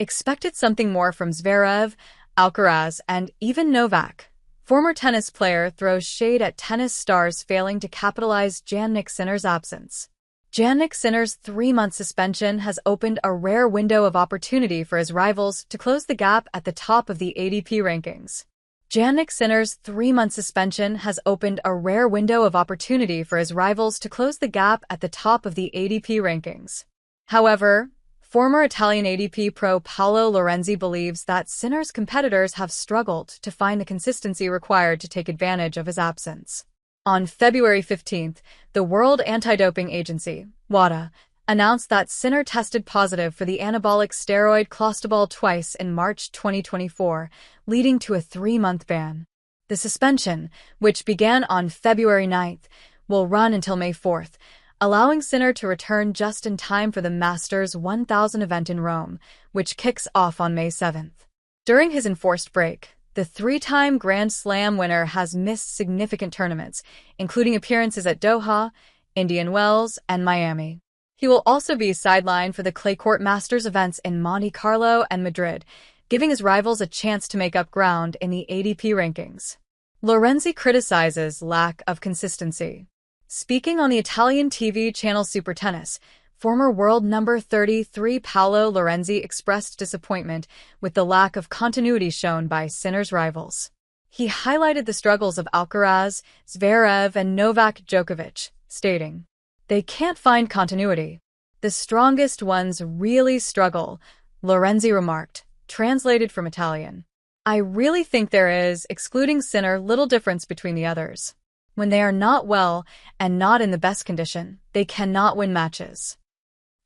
expected something more from Zverev, Alcaraz, and even Novak. Former tennis player throws shade at tennis stars failing to capitalize Jannik Sinner's absence. Jannik Sinner's 3-month suspension has opened a rare window of opportunity for his rivals to close the gap at the top of the ATP rankings. Jannik Sinner's 3-month suspension has opened a rare window of opportunity for his rivals to close the gap at the top of the ATP rankings. However, former Italian ATP pro Paolo Lorenzi believes that Sinner's competitors have struggled to find the consistency required to take advantage of his absence. On February 15th, the World Anti-Doping Agency, WADA, announced that Sinner tested positive for the anabolic steroid clostebol twice in March 2024, leading to a 3-month ban. The suspension, which began on February 9th, will run until May 4th, allowing Sinner to return just in time for the Masters 1000 event in Rome, which kicks off on May 7th. During his enforced break, the 3-time Grand Slam winner has missed significant tournaments, including appearances at Doha, Indian Wells, and Miami. He will also be sidelined for the clay court Masters events in Monte Carlo and Madrid, giving his rivals a chance to make up ground in the ATP rankings. Lorenzi criticizes lack of consistency. Speaking on the Italian TV channel Super Tennis, former world number 33 Paolo Lorenzi expressed disappointment with the lack of continuity shown by Sinner's rivals. He highlighted the struggles of Alcaraz, Zverev, and Novak Djokovic, stating, "They can't find continuity. The strongest ones really struggle," Lorenzi remarked, translated from Italian. "I really think there is, excluding Sinner, little difference between the others. When they are not well and not in the best condition, they cannot win matches."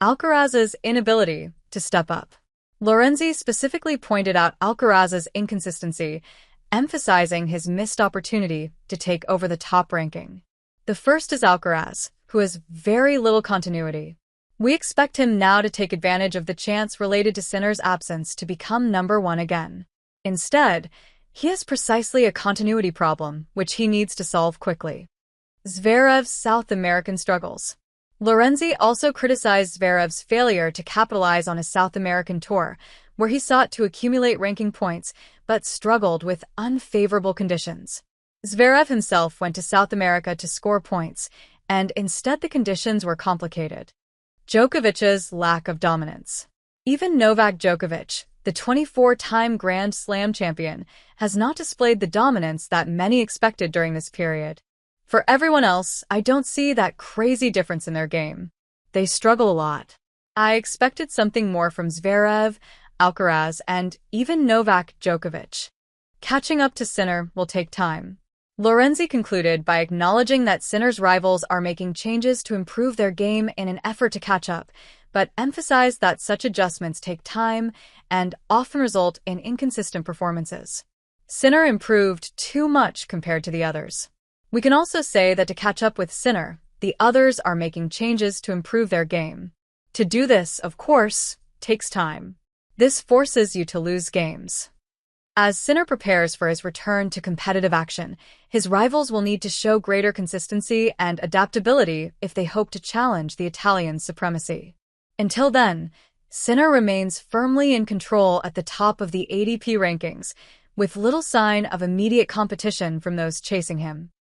Alcaraz's inability to step up. Lorenzi specifically pointed out Alcaraz's inconsistency, emphasizing his missed opportunity to take over the top ranking. The first is Alcaraz, who has very little continuity. We expect him now to take advantage of the chance related to Sinner's absence to become number 1 again. Instead, he has precisely a continuity problem, which he needs to solve quickly. Zverev's South American struggles. Lorenzi also criticized Zverev's failure to capitalize on his South American tour, where he sought to accumulate ranking points but struggled with unfavorable conditions. Zverev himself went to South America to score points, and instead the conditions were complicated. Djokovic's lack of dominance. Even Novak Djokovic, the 24-time Grand Slam champion, has not displayed the dominance that many expected during this period. For everyone else, I don't see that crazy difference in their game. They struggle a lot. I expected something more from Zverev, Alcaraz, and even Novak Djokovic. Catching up to Sinner will take time. Lorenzi concluded by acknowledging that Sinner's rivals are making changes to improve their game in an effort to catch up, but emphasized that such adjustments take time and often result in inconsistent performances. Sinner improved too much compared to the others. We can also say that to catch up with Sinner, the others are making changes to improve their game. To do this, of course, takes time. This forces you to lose games. As Sinner prepares for his return to competitive action, his rivals will need to show greater consistency and adaptability if they hope to challenge the Italian's supremacy. Until then, Sinner remains firmly in control at the top of the ATP rankings, with little sign of immediate competition from those chasing him.